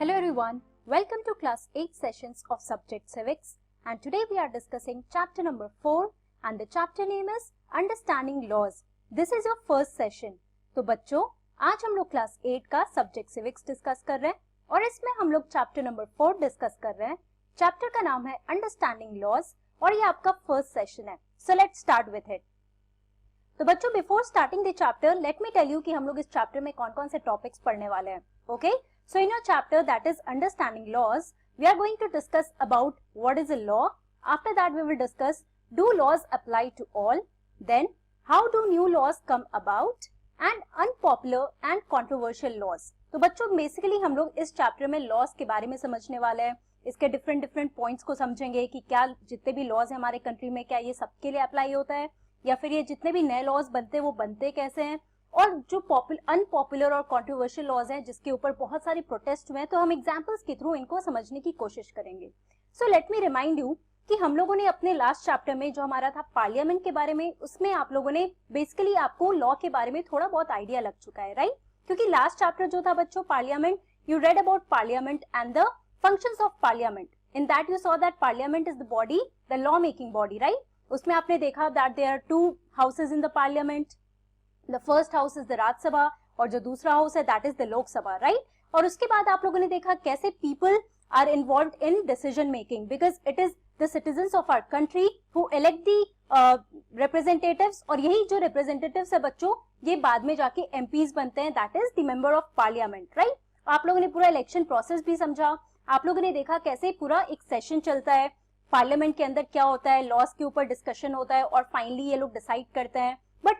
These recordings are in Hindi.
Hello everyone, welcome to class 8 sessions of subject civics, and today we are discussing chapter number 4 and the chapter name is Understanding Laws. This is your first session. तो बच्चों आज हम लोग क्लास 8 का सब्जेक्ट सिविक्स डिस्कस कर रहे हैं और इसमें हम लोग चैप्टर नंबर 4 डिस्कस कर रहे हैं. चैप्टर का नाम है अंडरस्टैंडिंग लॉज और ये आपका फर्स्ट सेशन है. So let's start with it. तो बच्चों before starting the chapter let me tell you कि हम लोग इस चैप्टर में कौन कौन से टॉपिक्स पढ़ने वाले हैं. Okay, so in your chapter that is understanding laws, we are going to discuss about what is a law. After that we will discuss do laws apply to all, then how do new laws come about and unpopular and controversial laws. तो बच्चों बेसिकली हम लोग इस चैप्टर में लॉज के बारे में समझने वाले हैं, इसके डिफरेंट पॉइंट्स को समझेंगे कि क्या जितने भी लॉज है हमारे कंट्री में क्या ये सबके लिए अप्लाई होता है या फिर ये जितने भी नए लॉज बनते हैं वो बनते कैसे हैं, और जो अनपॉपुलर और कंट्रोवर्शियल लॉज हैं जिसके ऊपर बहुत सारे प्रोटेस्ट हुए हैं तो हम एग्जांपल्स के थ्रू इनको समझने की कोशिश करेंगे. So let me remind you कि हम लोगों ने अपने लास्ट चैप्टर में जो हमारा था पार्लियामेंट के बारे में, उसमें आप लोगों ने बेसिकली आपको लॉ के बारे में थोड़ा बहुत आइडिया लग चुका है, राइट? क्योंकि लास्ट चैप्टर जो था बच्चों parliament, you read about parliament and the functions of parliament. In that you saw that parliament is the body, the law making body, right? उसमें आपने देखा that there are 2 houses in the parliament. The first house is the Raj Sabha और जो दूसरा हाउस है that is the Lok Sabha, right? और उसके बाद आप लोगों ने देखा कैसे people are involved in decision making because it is the citizens of our country who elect the representatives, और यही जो representatives है बच्चों ये बाद में जाके MPs बनते हैं, that is the member of parliament, right? आप लोगों ने पूरा election process भी समझा, आप लोगों ने देखा कैसे पूरा एक सेशन चलता है पार्लियामेंट के अंदर, क्या होता है लॉस के ऊपर डिस्कशन होता है और फाइनली ये लोग डिसाइड करते हैं. But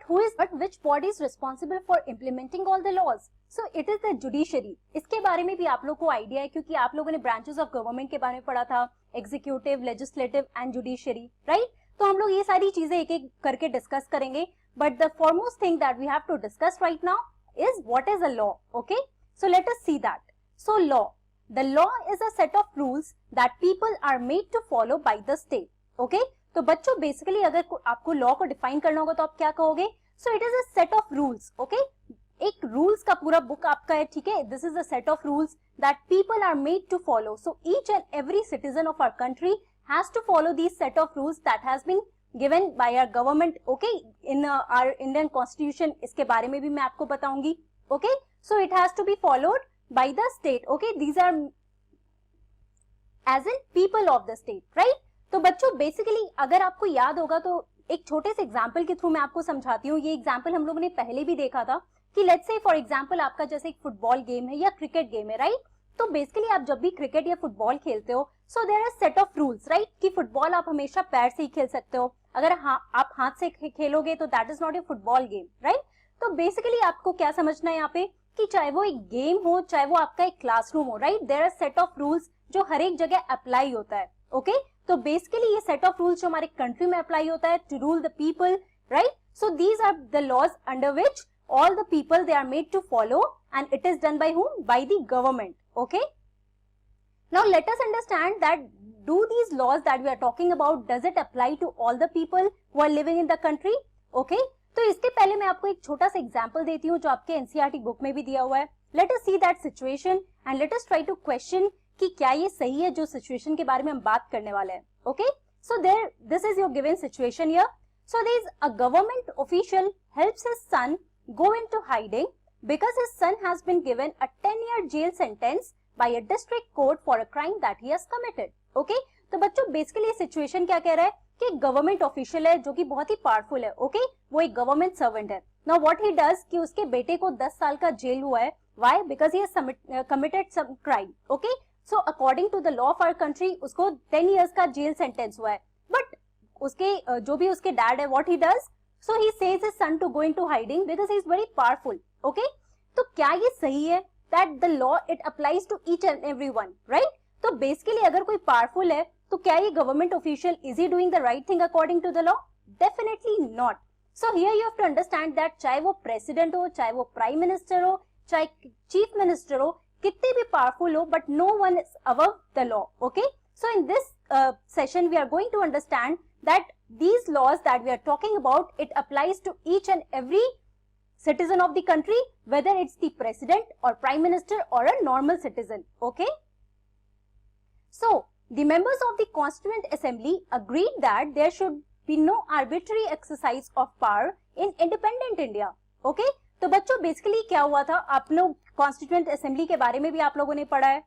which body is responsible for implementing all the laws? So it is the judiciary. इसके बारे में भी आप लोग को आइडिया है क्योंकि आप लोगों ने branches of government के बारे में पढ़ा था, executive, legislative and judiciary, right? तो हम लोग ये सारी चीजें एक एक करके डिस्कस करेंगे. But the foremost thing that we have to discuss right now is what is a law, okay? So let us see that. So law. The law is a set of rules that people are made to follow by the state, okay? तो बच्चों बेसिकली अगर आपको लॉ को डिफाइन करना होगा तो आप क्या कहोगे? So it is a set of rules, okay? एक रूल्स का पूरा बुक आपका है, ठीक है? This is a set of rules that people are made to follow. So each and every citizen of our country has to follow this set of rules that has been given by our government, okay? In our Indian constitution. इसके बारे में भी मैं आपको बताऊंगी, okay? So it has to be followed by the state, okay? These are as in people of the state, right? तो बच्चों बेसिकली अगर आपको याद होगा तो एक छोटे से एग्जांपल के थ्रू मैं आपको समझाती हूँ. ये एग्जांपल हम लोगों ने पहले भी देखा था कि लेट्स से फॉर एग्जांपल आपका जैसे एक फुटबॉल गेम है या क्रिकेट गेम है, राइट? तो बेसिकली आप जब भी क्रिकेट या फुटबॉल खेलते हो so there are set of rules, right? कि फुटबॉल आप हमेशा पैर से ही खेल सकते हो, अगर आप हाथ से खेलोगे तो that is not a football game, right? तो बेसिकली आपको क्या समझना है यहाँ पे कि चाहे वो एक गेम हो चाहे वो आपका एक क्लासरूम हो, right? There are set of rules जो हर एक जगह अप्लाई होता है, ओके? तो बेसिकली ये सेट ऑफ रूल्स जो हमारे कंट्री में अप्लाई होता है to rule the people, right? So these are the laws under which all the people they are made to follow and it is done by whom? By the government, okay? Now let us understand that do these laws that we are talking about, does it apply to all the people who are living in the country, okay? तो इसके पहले मैं आपको एक छोटा सा एग्जांपल देती हूँ जो आपके एनसीईआरटी बुक में भी दिया हुआ है. Let us see that situation and let us try to question कि क्या ये सही है जो सिचुएशन के बारे में हम बात करने वाले हैं, okay? So there this is your given situation here. So there is a government official helps his son go into hiding because his son has been given a 10-year jail sentence by a district court for a crime that he has committed, okay? तो बच्चों बेसिकली सिचुएशन क्या कह रहा है कि गवर्नमेंट ऑफिशियल है जो कि बहुत ही पावरफुल है, ओके? वो एक गवर्नमेंट सर्वेंट है. नाउ व्हाट ही डज कि उसके बेटे को 10 साल का जेल हुआ है. Why? Because he has committed some crime, okay? So according to the law of our country उसको 10 इयर्स का जेल सेंटेंस हुआ है. बट उसके जो भी उसके डैड है what he does, so he says his son to go into hiding because he is very powerful, okay? तो क्या ये सही है that the law it applies to each and everyone, right? तो बेसिकली अगर कोई पावरफुल है तो क्या ये government official is he doing the right thing according to the law? Definitely not. So here you have to understand that चाहे वो प्रेसिडेंट हो, चाहे वो प्राइम मिनिस्टर हो, चाहे चीफ मिनिस्टर हो, कितने भी पावरफुल हो, but no one is above the law, okay? So in this session we are going to understand that these laws that we are talking about, it applies to each and every citizen of the country, whether it's the president or prime minister or a normal citizen. Okay. So the members of the Constituent Assembly agreed that there should be no arbitrary exercise of power in independent India. Okay. तो बच्चों बेसिकली क्या हुआ था, आप लोग कॉन्स्टिट्यूएंट असेंबली के बारे में भी आप लोगों ने पढ़ा है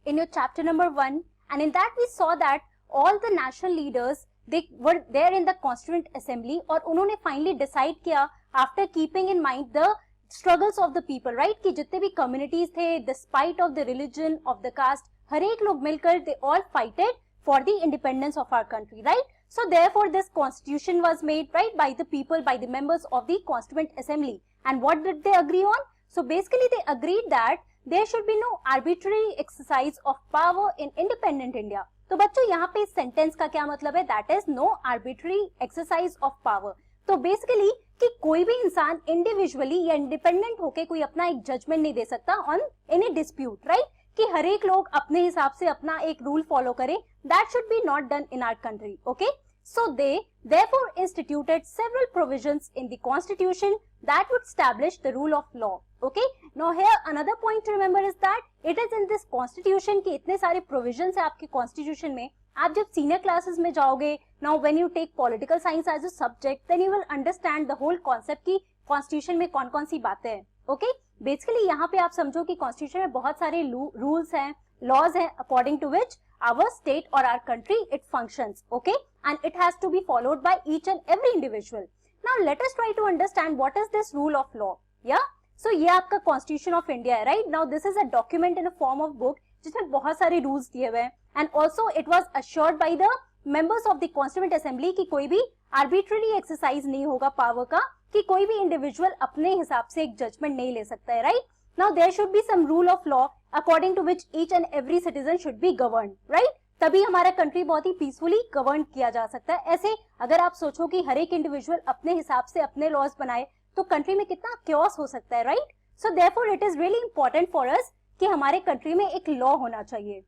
in your chapter number 1, and in that we saw that all the national leaders they were there in the Constituent Assembly और उन्होंने finally decide किया after keeping in mind the struggles of the people, right, कि जितने भी communities थे, despite of the religion of the caste, हर एक लोग मिलकर they all fighted for the independence of our country, right? So therefore this constitution was made, right, by the people, by the members of the Constituent Assembly. And what did they agree on? So basically they agreed that there should be no arbitrary exercise of power in independent India. तो बच्चों यहाँ पे इस सेंटेंस का क्या मतलब है, that is no arbitrary exercise of power. तो बेसिकली कि कोई भी इंसान इंडिविजुअली या इंडिपेंडेंट होके कोई अपना एक जजमेंट नहीं दे सकता ऑन एनी डिस्प्यूट, राइट, कि हर एक लोग अपने हिसाब से अपना एक रूल फॉलो करे. That should be not done in our country. Okay, so they therefore instituted several provisions in the constitution that would establish the rule of law. Okay, now here another point to remember is that it is in this constitution कि इतने सारे provisions है आपके constitution में. आप जब senior classes में जाओगे, now when you take political science as a subject, then you will understand the whole concept कि constitution में कौन कौन सी बातें हैं. Okay, basically यहाँ पे आप समझो कि constitution में बहुत सारे rules हैं, laws हैं, according to which our state or our country it functions. Okay, and it has to be followed by each and every individual. Now let us try to understand what is this rule of law. Yeah, so ये आपका Constitution of India है, right? Now this is a document in a form of book जिसमें बहुत सारे rules दिए हुए हैं, and also it was assured by the members of the Constituent Assembly कि कोई भी arbitrary exercise नहीं होगा power का, कि कोई भी individual अपने हिसाब से एक judgment नहीं ले सकता है, right? Now there should be some rule of law according to which each and every citizen should be governed, right? तभी हमारा कंट्री बहुत ही पीसफुली गवर्न किया जा सकता है. ऐसे अगर आप सोचो कि हर एक इंडिविजुअल अपने हिसाब से अपने लॉज बनाए तो कंट्री में कितना क्योस हो सकता है, right? So therefore it is really important for us कि हमारे कंट्री में एक लॉ होना चाहिए.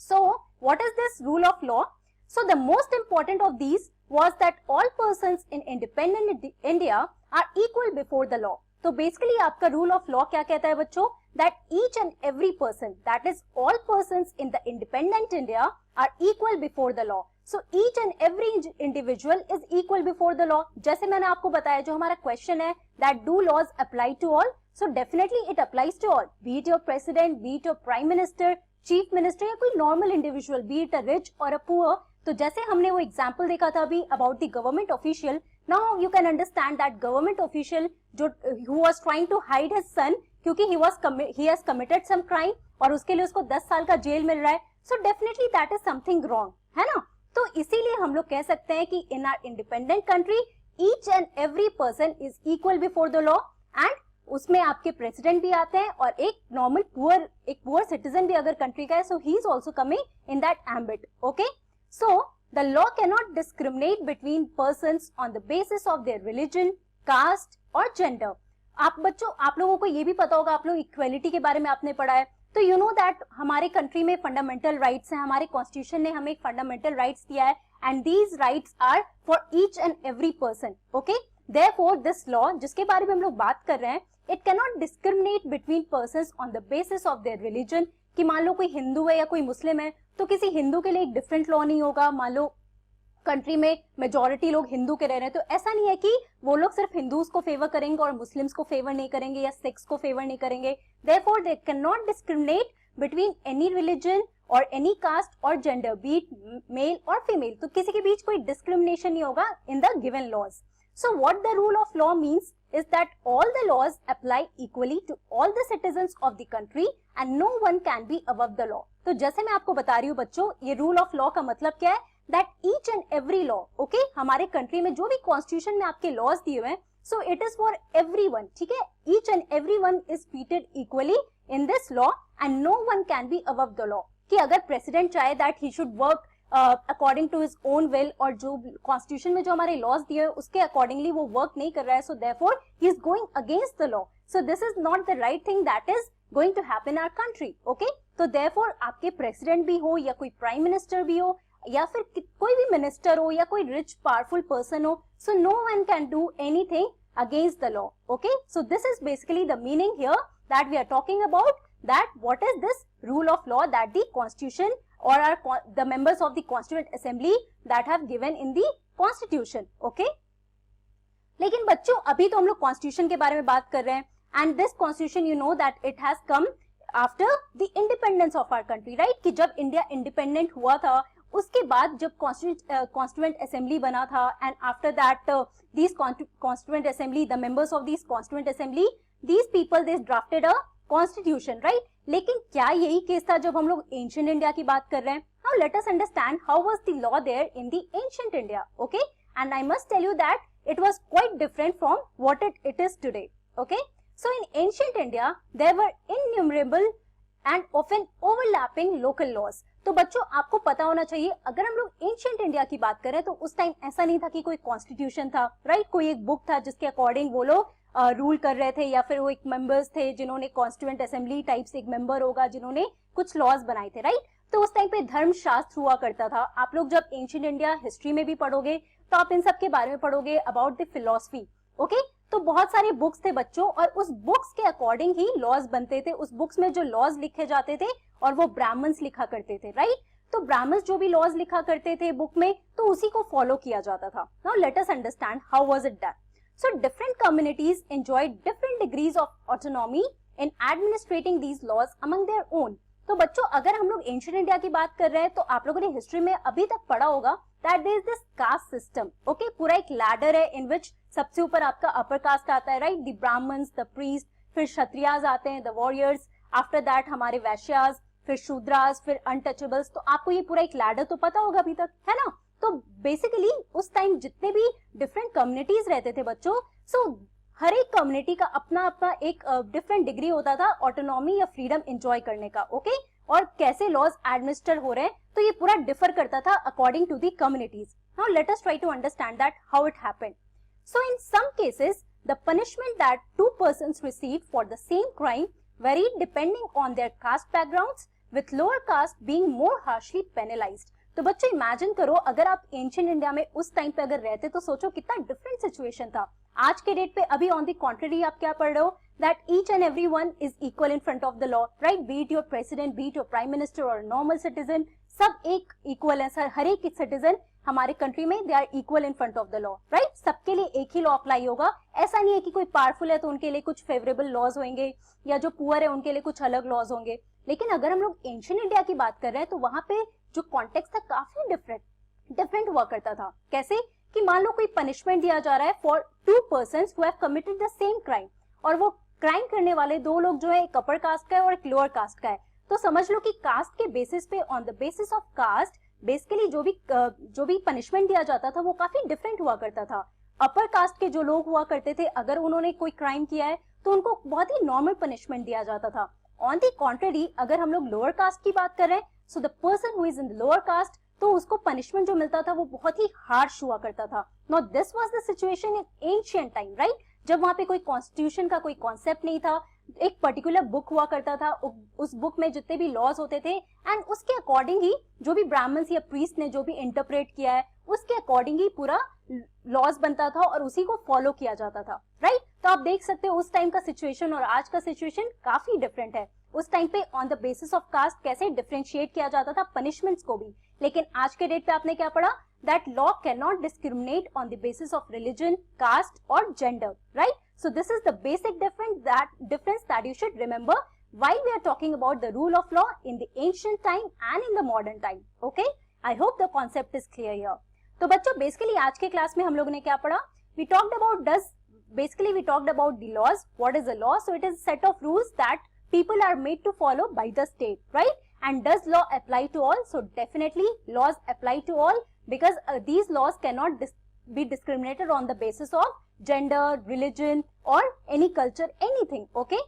So what is this rule of law? So the most important of these was that all persons in independent India are equal before the law. तो बेसिकली आपका रूल ऑफ लॉ क्या कहता है बच्चों? That each and every person, that is all persons in the independent India are equal before the law. So each and every individual is equal before the law. जैसे मैंने आपको बताया जो हमारा क्वेश्चन है that do laws apply to all? So definitely it applies to all. Be it your president, be it your prime minister, chief minister या कोई normal individual, be it a rich or a poor. तो जैसे हमने वो एग्जाम्पल देखा था अभी about the government official, now you can understand that government official जो who was trying to hide his son क्योंकि he has committed some crime और उसके लिए उसको 10 साल का जेल मिल रहा है. So definitely that is something wrong, है ना? तो इसीलिए हम लोग कह सकते हैं कि in our independent country each and every person is equal before the law, and उसमें आपके प्रेसिडेंट भी आते हैं और एक नॉर्मल पुअर सिटीजन भी अगर कंट्री का है, so he is also coming in that ambit. Okay, so the law cannot discriminate between persons on the basis of their religion, caste or gender. आप बच्चों, आप लोगों को ये भी पता होगा, आप लोग इक्वेलिटी के बारे में आपने पढ़ा है, तो यू नो दैट हमारे कंट्री में फंडामेंटल राइट्स हैं, हमारे कॉन्स्टिट्यूशन ने हमें फंडामेंटल राइट्स दिया है, and these rights are for each and every person. Okay, therefore this law जिसके बारे में हम लोग बात कर रहे हैं, it can not discriminate between persons on the basis of their religion. कि मान लो कोई हिंदू है या कोई मुस्लिम है तो किसी हिंदू के लिए एक डिफरेंट लॉ नहीं होगा. मान लो कंट्री में मेजॉरिटी लोग हिंदू के रह रहे हैं, तो ऐसा नहीं है कि वो लोग सिर्फ हिंदूज को फेवर करेंगे और मुस्लिम्स को फेवर नहीं करेंगे या सिख्स को फेवर नहीं करेंगे. Therefore they can not discriminate between any religion और एनी कास्ट और जेंडर, बी इट मेल और फीमेल. तो किसी के बीच कोई डिस्क्रिमिनेशन नहीं होगा in the given laws. So what the rule of law means is that all the laws apply equally to all the citizens of the country and no one can be above the law. तो जैसे मैं आपको बता रही हूँ बच्चों, ये रूल ऑफ लॉ का मतलब क्या है? That each and every law, okay, हमारे कंट्री में जो भी कॉन्स्टिट्यूशन में आपके लॉज दिए हुए हैं, so it is for everyone, ठीक है? Each and everyone is treated equally in this law and no one can be above the law. कि अगर प्रेसिडेंट चाहे that he should work according to his own will, और जो कॉन्स्टिट्यूशन में जो हमारे लॉज दिए हैं उसके अकॉर्डिंगली वो वर्क नहीं कर रहा है, so therefore he is going against the law. So this is not the right thing that is going to happen our country. Okay, तो देयरफॉर आपके प्रेसिडेंट भी हो या कोई प्राइम मिनिस्टर भी हो या फिर कोई भी मिनिस्टर हो या कोई रिच पावरफुल पर्सन हो, so no one can do anything against the law. Okay, so this is basically the meaning here that we are talking about, that what is this rule of law that the constitution or the members of the constituent assembly that have given in the constitution. Okay, लेकिन बच्चों अभी तो हम लोग कॉन्स्टिट्यूशन के बारे में बात कर रहे हैं, and this constitution you know that it has come after the independence of our country, right, कि जब इंडिया इंडिपेंडेंट हुआ था उसके बाद जब कॉन्स्टिट्यूएंट असेंबली बना था, and after that this constituent assembly, the members of this constituent assembly, these people they drafted a constitution, right. लेकिन क्या यही केस था जब हम लोग एंशिएंट इंडिया की बात कर रहे हैं? Now let us understand how was the law there in the ancient India. Okay, and I must tell you that it was quite different from what it is today. Okay, so in ancient India there were innumerable and often overlapping local laws. तो बच्चों आपको पता होना चाहिए, अगर हम लोग एंशिएंट इंडिया की बात करें तो उस टाइम ऐसा नहीं था कि कोई कॉन्स्टिट्यूशन था, राइट, कोई एक बुक था जिसके अकॉर्डिंग वो लोग रूल कर रहे थे, या फिर वो एक मेंबर्स थे जिन्होंने कॉन्स्टिट्यूएंट असेंबली टाइप से एक मेंबर होगा जिन्होंने कुछ लॉज बनाए थे, राइट. तो उस टाइम पे धर्मशास्त्र हुआ करता था. आप लोग जब एंशिएंट इंडिया हिस्ट्री में भी पढ़ोगे तो आप इन सब के बारे में पढ़ोगे अबाउट द फिलॉसफी. ओके, तो बहुत सारे बुक्स थे बच्चों, और उस बुक्स के अकॉर्डिंग ही लॉज बनते थे. उस बुक्स में जो लॉज लिखे जाते थे और वो ब्राह्मण्स लिखा करते थे, राइट. तो ब्राह्मण्स जो भी लॉज लिखा करते थे बुक में तो उसी को फॉलो किया जाता था. Now let us understand how was it done. So different communities enjoyed different degrees of autonomy in administrating these laws among their own. तो बच्चों अगर हम लोग एंशिएंट इंडिया की बात कर रहे हैं तो आप लोगों ने हिस्ट्री में अभी तक पढ़ा होगा that there is this caste system. Okay, पूरा एक लैडर है इन विच सबसे ऊपर आपका अपर कास्ट आता है, right, the Brahmins, the priest, फिर क्षत्रियाज आते हैं, द वॉरियर्स, आफ्टर दैट हमारे वैश्याज, फिर शूद्रास, फिर अनटचेबल्स. तो आपको ये पूरा एक लैडर तो पता होगा अभी तक, है ना. तो बेसिकली उस टाइम जितने भी डिफरेंट कम्युनिटीज रहते थे बच्चों, सो हर एक कम्युनिटी का अपना अपना एक डिफरेंट डिग्री होता था ऑटोनॉमी या फ्रीडम एंजॉय करने का. ओके, और कैसे लॉज एडमिनिस्टर हो रहे हैं तो ये पूरा डिफर करता था according to the communities. Now let us try to understand that how it happened. So in some cases the punishment that two persons received for the same crime varied depending on their caste backgrounds, with lower caste being more harshly penalised. तो बच्चों इमेजिन करो अगर आप एंशिएंट इंडिया में उस टाइम पे अगर रहते तो सोचो कितना डिफरेंट सिचुएशन था. आज के डेट पे अभी ऑन द कॉन्ट्ररी आप क्या पढ़ रहे हो, that each and everyone is equal in front of the law, right, be it your president, be it your prime minister or a normal citizen, सब एक इक्वल है सर. हर एक सिटीजन हमारे कंट्री में they are equal in front of the law, right. सबके लिए एक ही लॉ अप्लाई होगा. ऐसा नहीं है कि कोई पावरफुल है तो उनके लिए कुछ फेवरेबल लॉज होंगे या जो पुअर है उनके लिए कुछ अलग लॉज होंगे. लेकिन अगर हम लोग एंशिएंट इंडिया की बात कर रहे हैं तो वहां पे जो कॉन्टेक्स्ट था काफी डिफरेंट हुआ करता था. कैसे कि मान लो कोई पनिशमेंट दिया जा रहा है for to persons who have committed the same crime, और वो क्राइम करने वाले दो लोग जो है एक अपर कास्ट का है और एक लोअर कास्ट का है. तो समझ लो कि कास्ट के बेसिस पे, on the basis of caste basically जो भी पनिशमेंट दिया जाता था वो काफी डिफरेंट हुआ करता था. अपर कास्ट के जो लोग हुआ करते थे अगर उन्होंने कोई क्राइम किया है तो उनको बहुत ही नॉर्मल पनिशमेंट दिया जाता था. ऑन द कॉन्ट्ररी अगर हम लोग लोअर कास्ट की बात कर रहे हैं, so the person who is in the lower caste, तो उसको पनिशमेंट जो मिलता था वो बहुत ही हार्श हुआ करता था. Now this was the situation in ancient time, right, जब वहां पे कोई कॉन्स्टिट्यूशन का कोई कॉन्सेप्ट नहीं था. एक पर्टिकुलर बुक हुआ करता था, उस बुक में जितने भी लॉज होते थे एंड उसके अकॉर्डिंग ही जो भी ब्राह्मण्स या प्रीस्ट ने जो भी इंटरप्रेट किया है उसके अकॉर्डिंग ही पूरा लॉज बनता था और उसी को फॉलो किया जाता था, राइट. तो आप देख सकते हो उस टाइम का सिचुएशन और आज का सिचुएशन काफी डिफरेंट है. उस टाइम पे on the basis of caste कैसे डिफरेंशिएट किया जाता था पनिशमेंट्स को भी, लेकिन आज के डेट पे आपने क्या पढ़ा, that law cannot discriminate on the basis of religion, caste or gender, right? So this is the basic difference that you should remember while we are talking about the rule of law in the ancient time and in the modern time. Okay? I hope the concept is clear here. तो बच्चों बेसिकली आज के क्लास में हम लोगों ने क्या पढ़ा, we talked about the laws. What is a law? So it is a set of rules that people are made to follow by the state, right? And does law apply to all? So definitely laws apply to all, because these laws cannot be discriminated on the basis of gender, religion or any culture, anything. Okay,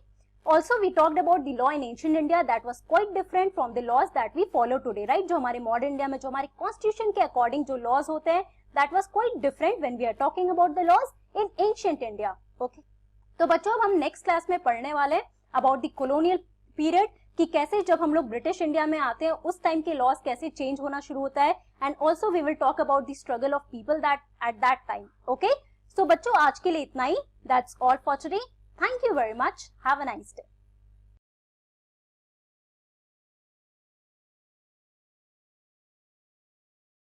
also we talked about the law in ancient India that was quite different from the laws that we follow today, right? जो हमारे modern India में जो हमारे constitution के according जो laws होते हैं that was quite different when we are talking about the laws in ancient India. Okay, तो बच्चों अब हम next class में पढ़ने वाले about the colonial period, कि कैसे जब हम लोग ब्रिटिश इंडिया में आते हैं उस टाइम के लॉज कैसे चेंज होना शुरू होता है, and also we will talk about the struggle of people that at that time. Okay, So बच्चों आज के लिए इतना ही. That's all for today. Thank you very much. Have a nice day.